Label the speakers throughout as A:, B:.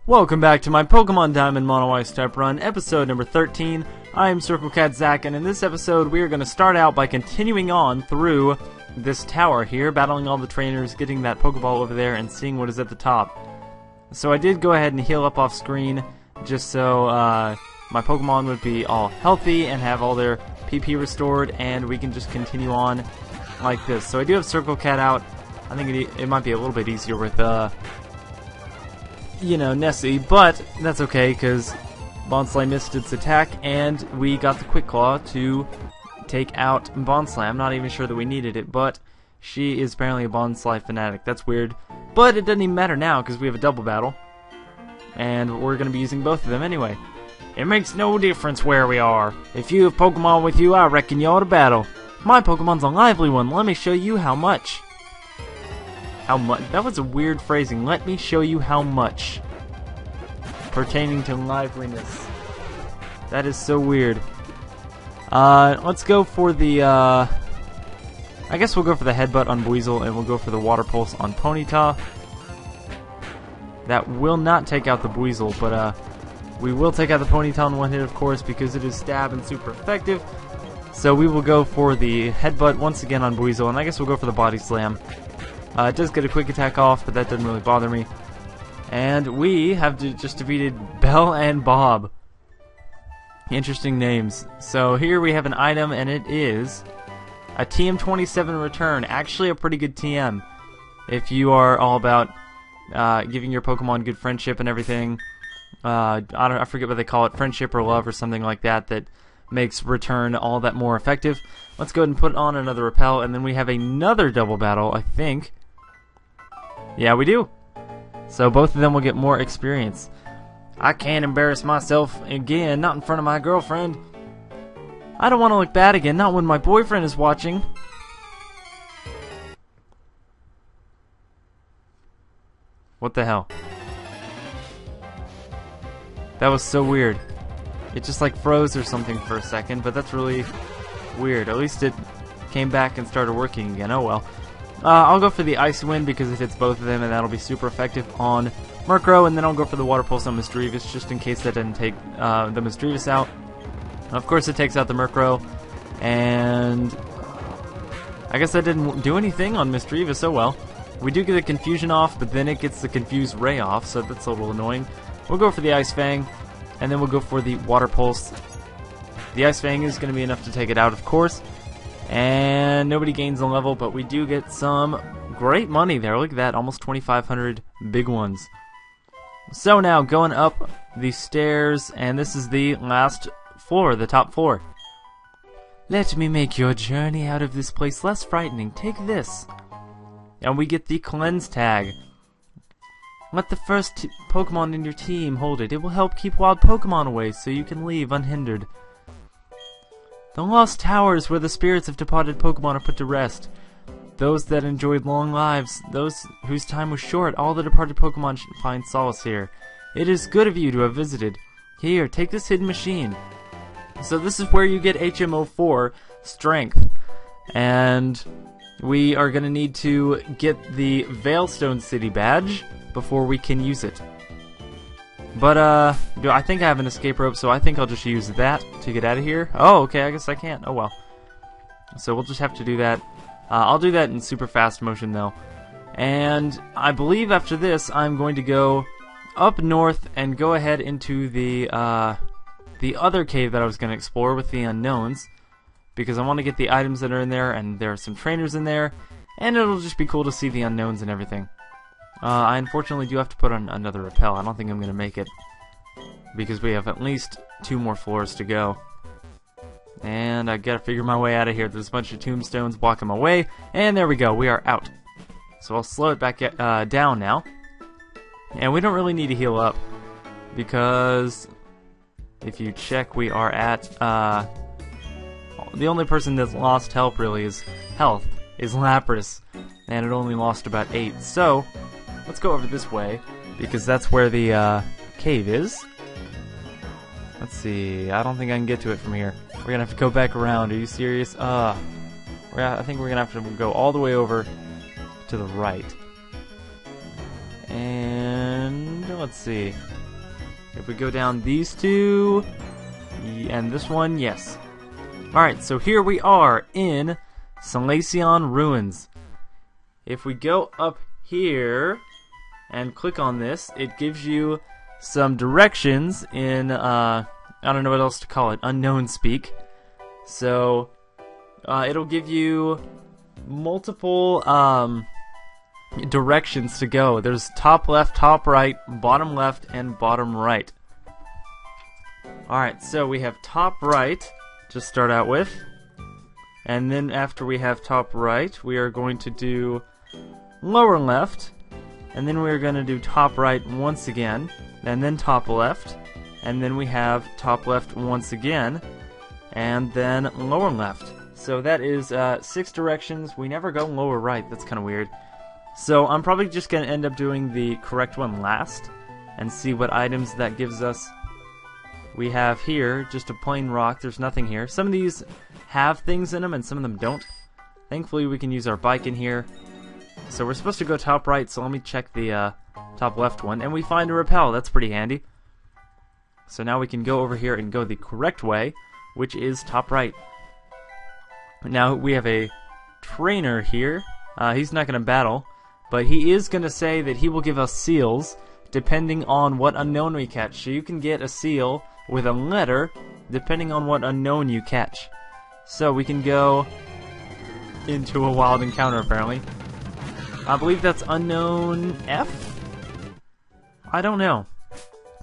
A: Welcome back to my Pokemon Diamond Mono Ice Type Run, episode number 13. I am circlecatzach, and in this episode we are going to start out by continuing on through this tower here, battling all the trainers, getting that Pokeball over there, and seeing what is at the top. So I did go ahead and heal up off screen, just so my Pokemon would be all healthy and have all their PP restored, and we can just continue on like this. So I do have Circle Cat out. I think it might be a little bit easier with Nessie, but that's okay because Bonsly missed its attack and we got the Quick Claw to take out Bonsly. I'm not even sure that we needed it, but she is apparently a Bonsly fanatic. That's weird, but it doesn't even matter now because we have a double battle and we're going to be using both of them anyway. It makes no difference where we are. If you have Pokemon with you, I reckon you ought to battle. My Pokemon's a lively one. Let me show you how much. How much? That was a weird phrasing. Let me show you how much. Pertaining to liveliness. That is so weird. Let's go for the, I guess we'll go for the Headbutt on Buizel, and we'll go for the Water Pulse on Ponyta. That will not take out the Buizel, but, we will take out the Ponyta on one hit, of course, because it is stab and super effective. So we will go for the Headbutt once again on Buizel, and I guess we'll go for the Body Slam. It does get a quick attack off, but that doesn't really bother me. And we have just defeated Belle and Bob. Interesting names. So here we have an item, and it is a TM27 return. Actually a pretty good TM. If you are all about giving your Pokemon good friendship and everything. I forget what they call it, friendship or love or something like that, that makes return all that more effective. Let's go ahead and put on another Repel, and then we have another double battle, I think. Yeah, we do. So both of them will get more experience. I can't embarrass myself again, not in front of my girlfriend. I don't want to look bad again, not when my boyfriend is watching. What the hell? That was so weird. It just like froze or something for a second, but that's really weird. At least it came back and started working again. Oh well. I'll go for the Ice Wind because it hits both of them, and that'll be super effective on Murkrow, and then I'll go for the Water Pulse on Misdreavus just in case that didn't take the Misdreavus out. Of course it takes out the Murkrow, and I guess that didn't do anything on Misdreavus. Oh well. We do get the Confusion off, but then it gets the Confused Ray off, so that's a little annoying. We'll go for the Ice Fang, and then we'll go for the Water Pulse. The Ice Fang is going to be enough to take it out, of course. And nobody gains a level, but we do get some great money there. Look at that, almost 2,500 big ones. So now, going up the stairs, and this is the last floor, the top floor. Let me make your journey out of this place less frightening. Take this. And we get the Cleanse Tag. Let the first Pokemon in your team hold it. It will help keep wild Pokemon away so you can leave unhindered. The Lost Tower is where the spirits of departed Pokemon are put to rest. Those that enjoyed long lives, those whose time was short, all the departed Pokemon find solace here. It is good of you to have visited. Here, take this hidden machine. So this is where you get HM04 Strength. And we are going to need to get the Veilstone City badge before we can use it. But, I think I have an escape rope, so I think I'll just use that to get out of here. Oh, okay, I guess I can't. Oh, well. So we'll just have to do that. I'll do that in super fast motion, though. And I believe after this, I'm going to go up north and go ahead into the other cave that I was going to explore with the unknowns. Because I want to get the items that are in there, and there are some trainers in there. And it'll just be cool to see the unknowns and everything. I unfortunately do have to put on another Repel. I don't think I'm going to make it, because we have at least 2 more floors to go. And I gotta figure my way out of here. There's a bunch of tombstones blocking my way, and there we go, we are out. So I'll slow it back down now. And we don't really need to heal up, because if you check, we are at, the only person that's lost health is Lapras, and it only lost about 8. So let's go over this way, because that's where the cave is. Let's see, I don't think I can get to it from here. We're gonna have to go back around. Are you serious? I think we're gonna have to go all the way over to the right. And And let's see. If we go down these two, and this one, yes. Alright, so here we are in Salacion Ruins. If we go up here and click on this, it gives you some directions in, I don't know what else to call it, unknown speak. So, it'll give you multiple directions to go. There's top left, top right, bottom left, and bottom right. Alright, so we have top right to start out with. And then after we have top right, we are going to do lower left. And then we're going to do top right once again. And then top left. And then we have top left once again. And then lower left. So that is 6 directions. We never go lower right. That's kind of weird. So I'm probably just going to end up doing the correct one last. And see what items that gives us. We have here just a plain rock. There's nothing here. Some of these have things in them and some of them don't. Thankfully we can use our bike in here. So we're supposed to go top right, so let me check the top left one. And we find a rappel. That's pretty handy. So now we can go over here and go the correct way, which is top right. Now we have a trainer here. He's not going to battle, but he is going to say that he will give us seals depending on what unknown we catch. So you can get a seal with a letter depending on what unknown you catch. So we can go into a wild encounter apparently. I believe that's unknown F? I don't know.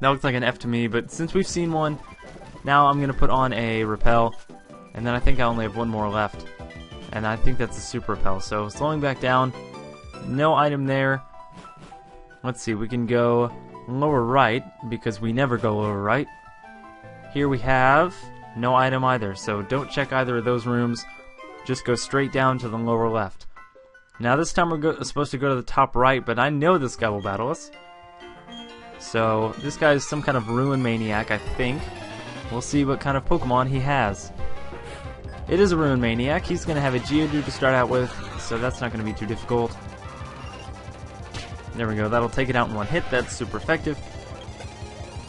A: That looks like an F to me, but since we've seen one, now I'm going to put on a rappel, and then I think I only have one more left. And I think that's a super rappel. So slowing back down, no item there. Let's see, we can go lower right, because we never go lower right. Here we have no item either, so don't check either of those rooms. Just go straight down to the lower left. Now this time we're supposed to go to the top right, but I know this guy will battle us. So this guy is some kind of ruin maniac, I think. We'll see what kind of Pokemon he has. It is a ruin maniac. He's going to have a Geodude to start out with, so that's not going to be too difficult. There we go. That'll take it out in one hit. That's super effective.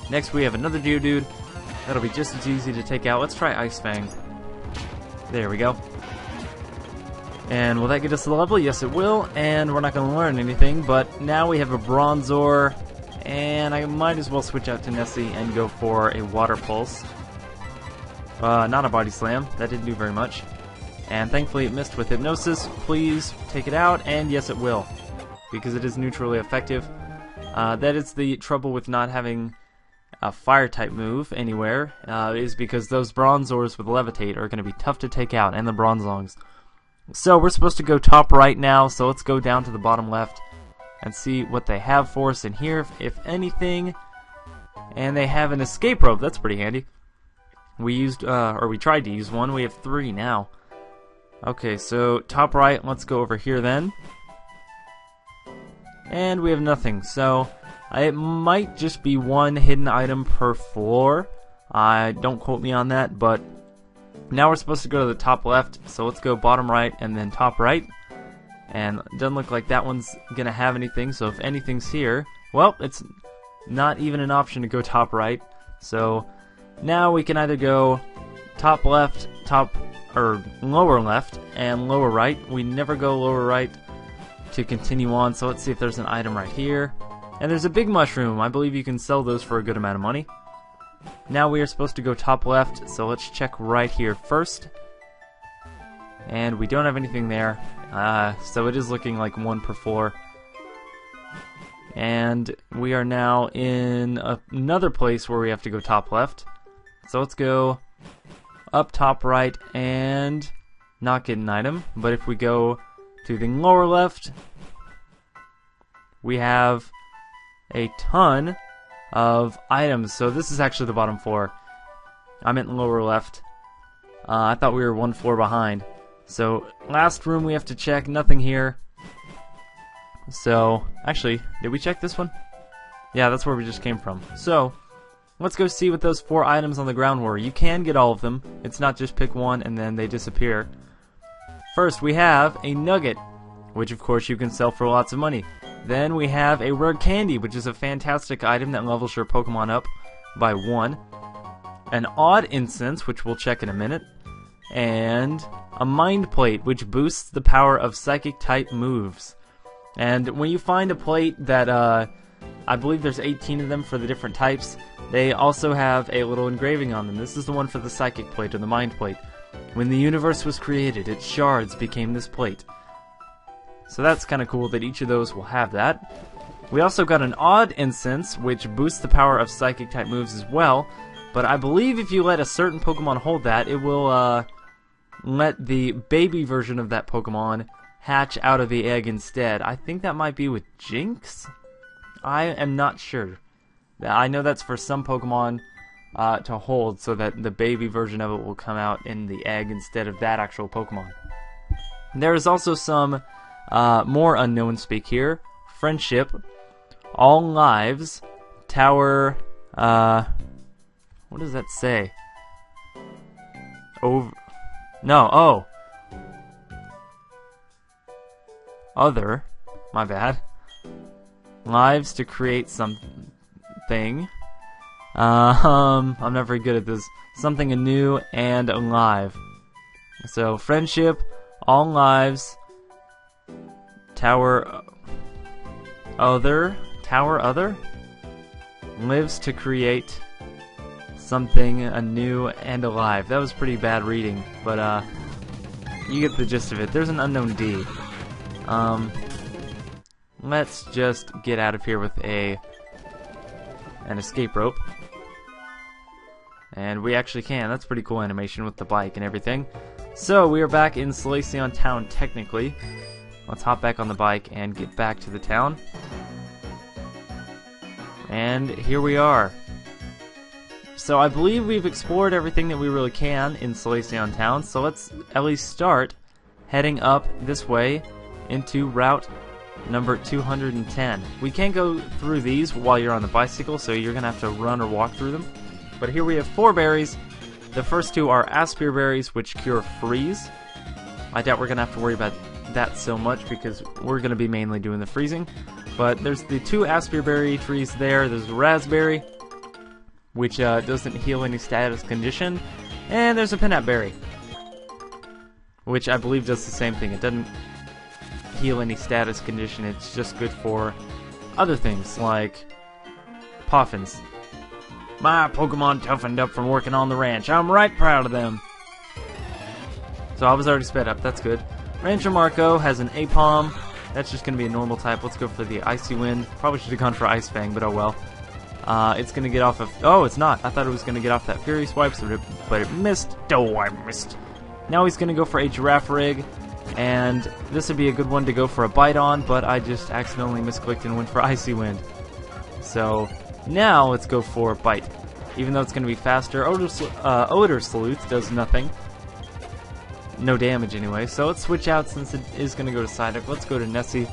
A: Next we have another Geodude. That'll be just as easy to take out. Let's try Ice Fang. There we go. And will that get us to the level? Yes, it will. And we're not going to learn anything, but now we have a Bronzor. And I might as well switch out to Nessie and go for a Water Pulse. Not a Body Slam. That didn't do very much. And thankfully it missed with Hypnosis. Please take it out. And yes, it will. Because it is neutrally effective. That is the trouble with not having a Fire-type move anywhere, is because those Bronzors with Levitate are going to be tough to take out, and the Bronzongs. So we're supposed to go top right now, so let's go down to the bottom left and see what they have for us in here, if anything. And they have an escape rope. That's pretty handy. We used, or we tried to use one. We have 3 now. Okay, so top right, let's go over here then. And we have nothing, so it might just be 1 hidden item per floor. Don't quote me on that, but now we're supposed to go to the top left, so let's go bottom right and then top right. And it doesn't look like that one's gonna have anything, so if anything's here, well, it's not even an option to go top right. So now we can either go top left, or lower left, and lower right. We never go lower right to continue on, so let's see if there's an item right here. And there's a big mushroom. I believe you can sell those for a good amount of money. Now we are supposed to go top left, so let's check right here first. And we don't have anything there, so it is looking like 1 per floor. And we are now in another place where we have to go top left. So let's go up top right and not get an item. But if we go to the lower left, we have a ton of items. So this is actually the bottom floor. I meant lower left. I thought we were 1 floor behind. So last room we have to check. Nothing here. So actually, did we check this one? Yeah, that's where we just came from. So let's go see what those 4 items on the ground were. You can get all of them. It's not just pick one and then they disappear. First we have a nugget, which of course you can sell for lots of money. Then we have a rare candy, which is a fantastic item that levels your Pokemon up by 1. An odd incense, which we'll check in a minute. And a mind plate, which boosts the power of psychic type moves. And when you find a plate that, I believe there's 18 of them for the different types, they also have a little engraving on them. This is the one for the psychic plate, or the mind plate. When the universe was created, its shards became this plate. So that's kind of cool that each of those will have that. We also got an odd incense, which boosts the power of psychic type moves as well. But I believe if you let a certain Pokemon hold that, it will let the baby version of that Pokemon hatch out of the egg instead. I think that might be with Jinx? I am not sure. I know that's for some Pokemon to hold, so that the baby version of it will come out in the egg instead of that actual Pokemon. There is also some more unknown speak here. Friendship, all lives, tower, what does that say? Over, no, oh. Other, my bad. Lives to create something. I'm not very good at this. Something anew and alive. So, friendship, all lives, tower other, lives to create something anew and alive. That was pretty bad reading, but you get the gist of it. There's an unknown D. Let's just get out of here with an escape rope. And we actually can. That's pretty cool animation with the bike and everything. So, we are back in Solaceon Town, technically. Let's hop back on the bike and get back to the town. And here we are. So, I believe we've explored everything that we really can in Solaceon Town. So, let's at least start heading up this way into Route number 210. We can't go through these while you're on the bicycle, so you're going to have to run or walk through them. But here we have 4 berries. The first 2 are Aspire berries, which cure freeze. I doubt we're going to have to worry about that so much because we're going to be mainly doing the freezing. But there's the 2 Aspire berry trees there. There's a raspberry, which doesn't heal any status condition. And there's a Pinap berry, which I believe does the same thing. It doesn't heal any status condition. It's just good for other things like Poffins. My Pokemon toughened up from working on the ranch. I'm right proud of them. So I was already sped up. That's good. Rancher Marco has an Apom. That's just going to be a normal type. Let's go for the Icy Wind. Probably should have gone for Ice Fang, but oh well. It's going to get off of... Oh, it's not. I thought it was going to get off that Fury Swipe, but it missed. Oh, I missed. Now he's going to go for a Giraffe Rig. And this would be a good one to go for a Bite on, but I just accidentally misclicked and went for Icy Wind. So... now let's go for Bite. Even though it's going to be faster, Odor Salute does nothing. No damage anyway. So let's switch out since it is going to go to Psyduck. Let's go to Nessie.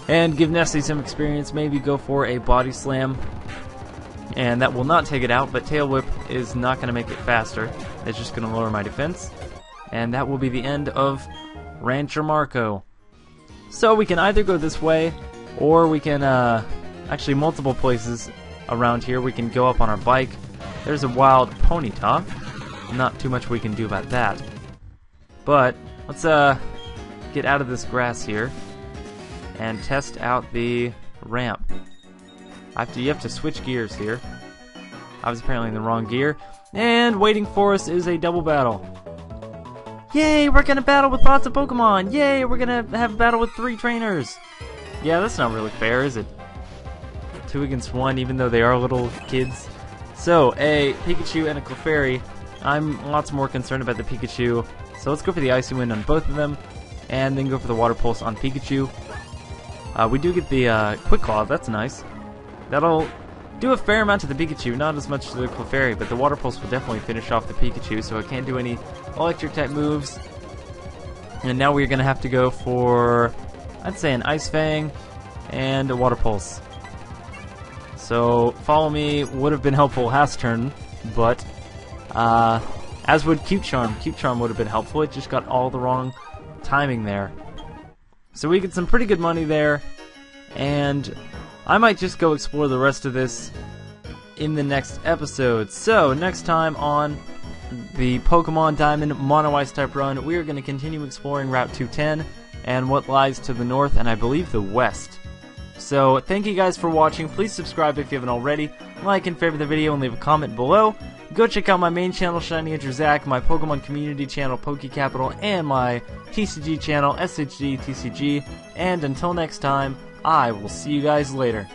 A: And give Nessie some experience. Maybe go for a Body Slam. And that will not take it out, but Tail Whip is not going to make it faster. It's just going to lower my defense. And that will be the end of Rancher Marco. So we can either go this way, or we can... actually, multiple places around here. We can go up on our bike. There's a wild Ponyta. Not too much we can do about that. But let's get out of this grass here and test out the ramp. You have to switch gears here. I was apparently in the wrong gear. And waiting for us is a double battle. Yay, we're gonna battle with lots of Pokemon. Yay, we're gonna have a battle with 3 trainers. Yeah, that's not really fair, is it? 2 against 1, even though they are little kids. So, a Pikachu and a Clefairy. I'm lots more concerned about the Pikachu. So let's go for the Icy Wind on both of them, and then go for the Water Pulse on Pikachu. We do get the Quick Claw, that's nice. That'll do a fair amount to the Pikachu, not as much to the Clefairy, but the Water Pulse will definitely finish off the Pikachu, so it can't do any electric type moves. And now we're going to have to go for, I'd say, an Ice Fang and a Water Pulse. So, Follow Me would have been helpful last turn, but as would Cute Charm. Cute Charm would have been helpful, it just got all the wrong timing there. So we get some pretty good money there, and I might just go explore the rest of this in the next episode. So, next time on the Pokemon Diamond Mono Ice type run, we are going to continue exploring Route 210 and what lies to the north and I believe the west. So, thank you guys for watching. Please subscribe if you haven't already, like and favorite the video, and leave a comment below. Go check out my main channel, Shiny Andrew Zach, my Pokemon community channel, PokeCapital, and my TCG channel, SHG TCG. And until next time, I will see you guys later.